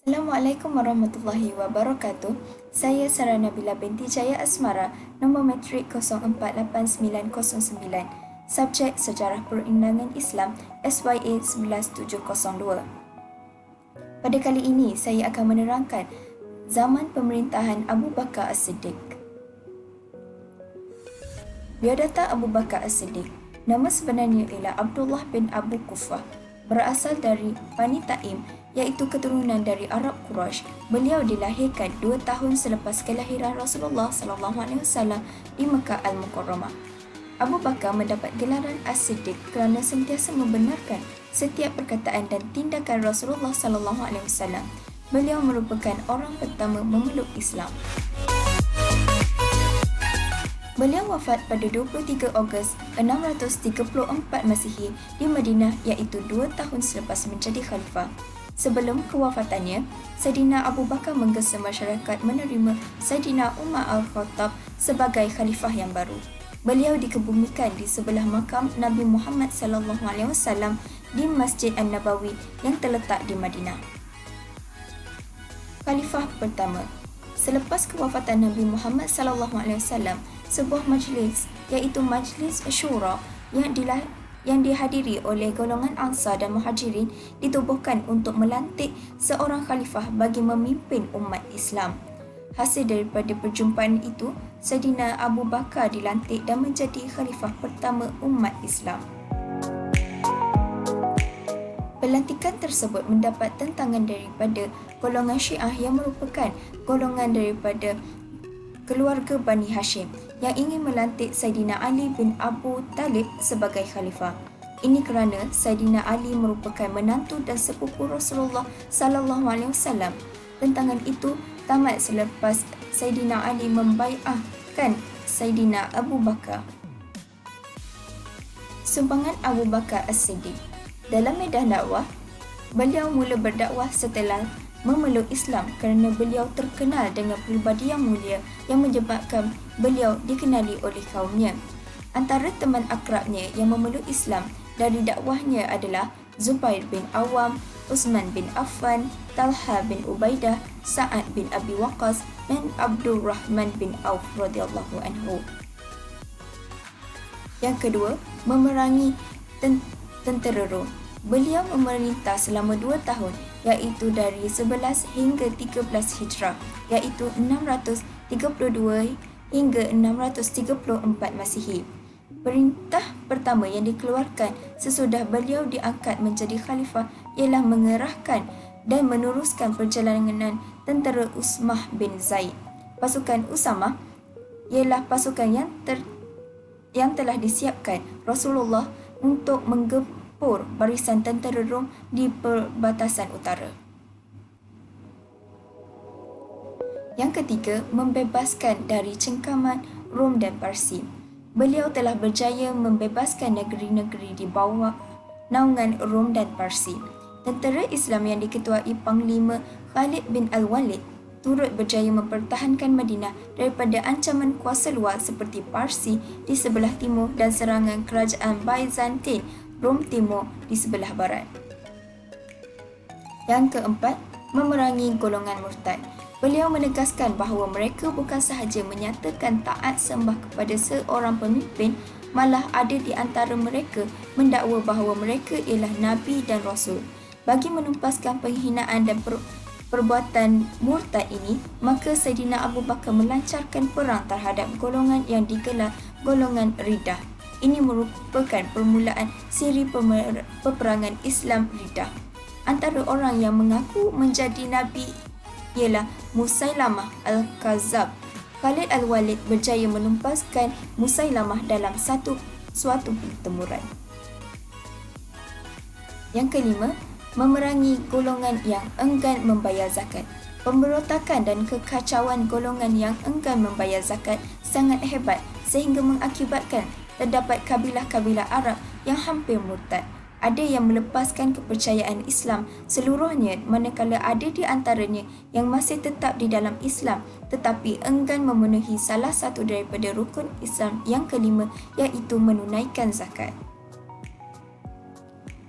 Assalamualaikum warahmatullahi wabarakatuh. Saya Sarah Nabila binti Jaya Asmara, nombor matrik 048909. Subjek Sejarah Perundangan Islam SYA 11702. Pada kali ini saya akan menerangkan zaman pemerintahan Abu Bakar As-Siddiq. Biodata Abu Bakar As-Siddiq, nama sebenarnya ialah Abdullah bin Abu Kufah, berasal dari Bani Taim, iaitu keturunan dari Arab Quraisy. Beliau dilahirkan 2 tahun selepas kelahiran Rasulullah SAW di Mekah Al-Mukarramah. Abu Bakar mendapat gelaran As-Siddiq kerana sentiasa membenarkan setiap perkataan dan tindakan Rasulullah SAW. Beliau merupakan orang pertama memeluk Islam. Beliau wafat pada 23 Ogos 634 Masihi di Madinah, iaitu 2 tahun selepas menjadi khalifah. Sebelum kewafatannya, Saidina Abu Bakar menggesa masyarakat menerima Saidina Umar Al-Khattab sebagai khalifah yang baru. Beliau dikebumikan di sebelah makam Nabi Muhammad SAW di Masjid An-Nabawi yang terletak di Madinah. Khalifah pertama. Selepas kewafatan Nabi Muhammad SAW, sebuah majlis iaitu Majlis Syura yang dihadiri oleh golongan Ansar dan Muhajirin ditubuhkan untuk melantik seorang khalifah bagi memimpin umat Islam. Hasil daripada perjumpaan itu, Saidina Abu Bakar dilantik dan menjadi khalifah pertama umat Islam. Pelantikan tersebut mendapat tentangan daripada golongan Syiah yang merupakan golongan daripada keluarga Bani Hashim yang ingin melantik Saidina Ali bin Abu Talib sebagai khalifah. Ini kerana Saidina Ali merupakan menantu dan sepupu Rasulullah SAW. Tentangan itu tamat selepas Saidina Ali membai'ahkan Saidina Abu Bakar. Sumbangan Abu Bakar As-Siddiq. Dalam medan dakwah, beliau mula berdakwah setelah memeluk Islam kerana beliau terkenal dengan pribadi yang mulia yang menyebabkan beliau dikenali oleh kaumnya. Antara teman akrabnya yang memeluk Islam dari dakwahnya adalah Zubair bin Awam, Utsman bin Affan, Talha bin Ubaidah, Sa'ad bin Abi Waqqas dan Abdurrahman bin Auf radhiyallahu anhu. Yang kedua, memerangi tentera Rom. Beliau memerintah selama 2 tahun, iaitu dari 11 hingga 13 Hijrah, iaitu 632 hingga 634 Masihi. Perintah pertama yang dikeluarkan sesudah beliau diangkat menjadi khalifah ialah mengerahkan dan meneruskan perjalanan tentera Usamah bin Zaid. Pasukan Usamah ialah pasukan yang telah disiapkan Rasulullah untuk menggempur barisan tentera Rom di perbatasan utara. Yang ketiga, membebaskan dari cengkaman Rom dan Parsi. Beliau telah berjaya membebaskan negeri-negeri di bawah naungan Rom dan Parsi. Tentera Islam yang diketuai Panglima Khalid bin Al-Walid turut berjaya mempertahankan Madinah daripada ancaman kuasa luar seperti Parsi di sebelah timur dan serangan kerajaan Byzantine Rom Timur di sebelah barat. Yang keempat, memerangi golongan murtad. Beliau menegaskan bahawa mereka bukan sahaja menyatakan taat sembah kepada seorang pemimpin, malah ada di antara mereka mendakwa bahawa mereka ialah Nabi dan Rasul. Bagi menumpaskan penghinaan dan perbuatan murtad ini, maka Saidina Abu Bakar melancarkan perang terhadap golongan yang digelar golongan Riddah. Ini merupakan permulaan siri peperangan Islam Riddah. Antara orang yang mengaku menjadi Nabi ialah Musailamah Al-Kazzab. Khalid Al-Walid berjaya menumpaskan Musailamah dalam suatu pertempuran. Yang kelima, memerangi golongan yang enggan membayar zakat. Pemberontakan dan kekacauan golongan yang enggan membayar zakat sangat hebat sehingga mengakibatkan terdapat kabilah-kabilah Arab yang hampir murtad. Ada yang melepaskan kepercayaan Islam seluruhnya, manakala ada di antaranya yang masih tetap di dalam Islam tetapi enggan memenuhi salah satu daripada rukun Islam yang kelima, iaitu menunaikan zakat.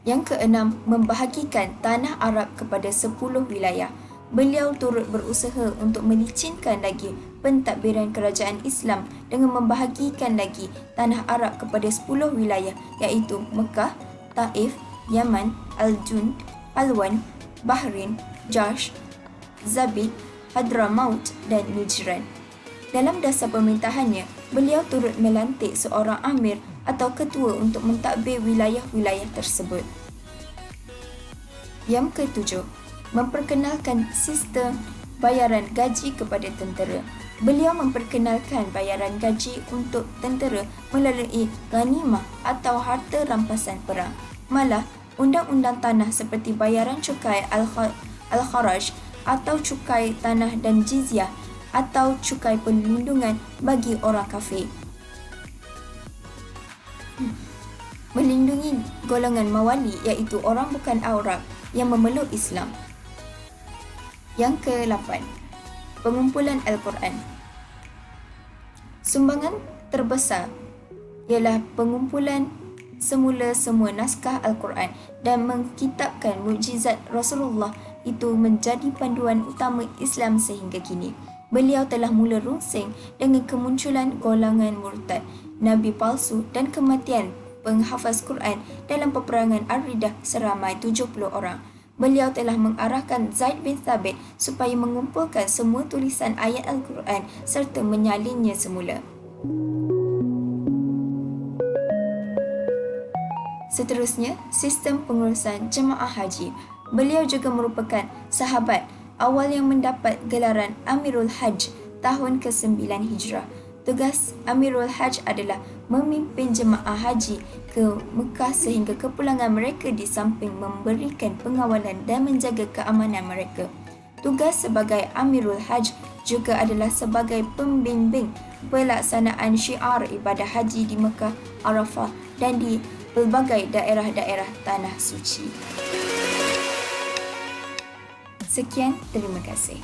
Yang keenam, membahagikan tanah Arab kepada 10 wilayah. Beliau turut berusaha untuk melicinkan lagi pentadbiran kerajaan Islam dengan membahagikan lagi tanah Arab kepada 10 wilayah iaitu Mekah, Taif, Yaman, Al-Jund, Alwan, Bahrain, Jash, Zabid, Hadramaut dan Nijran. Dalam dasar pemerintahannya, beliau turut melantik seorang amir atau ketua untuk mentadbir wilayah-wilayah tersebut. Yang ketujuh, memperkenalkan sistem bayaran gaji kepada tentera. Beliau memperkenalkan bayaran gaji untuk tentera melalui ghanimah atau harta rampasan perang. Malah, undang-undang tanah seperti bayaran cukai al-kharaj atau cukai tanah dan jizyah atau cukai perlindungan bagi orang kafir. Melindungi golongan mawali iaitu orang bukan Arab yang memeluk Islam. Yang ke-8, pengumpulan Al-Quran. Sumbangan terbesar ialah pengumpulan semula semua naskah Al-Quran dan mengkitabkan mukjizat Rasulullah itu menjadi panduan utama Islam sehingga kini. Beliau telah mula rungsing dengan kemunculan golongan murtad, nabi palsu dan kematian penghafaz Quran dalam peperangan Ar-Riddah seramai 70 orang. Beliau telah mengarahkan Zaid bin Thabit supaya mengumpulkan semua tulisan ayat Al-Quran serta menyalinnya semula. Seterusnya, sistem pengurusan jemaah haji. Beliau juga merupakan sahabat awal yang mendapat gelaran Amirul Hajj tahun ke-9 Hijrah. Tugas Amirul Hajj adalah memimpin jemaah haji ke Mekah sehingga kepulangan mereka di samping memberikan pengawalan dan menjaga keamanan mereka. Tugas sebagai Amirul Hajj juga adalah sebagai pembimbing pelaksanaan syiar ibadah haji di Mekah, Arafah dan di pelbagai daerah-daerah tanah suci. Sekian, terima kasih.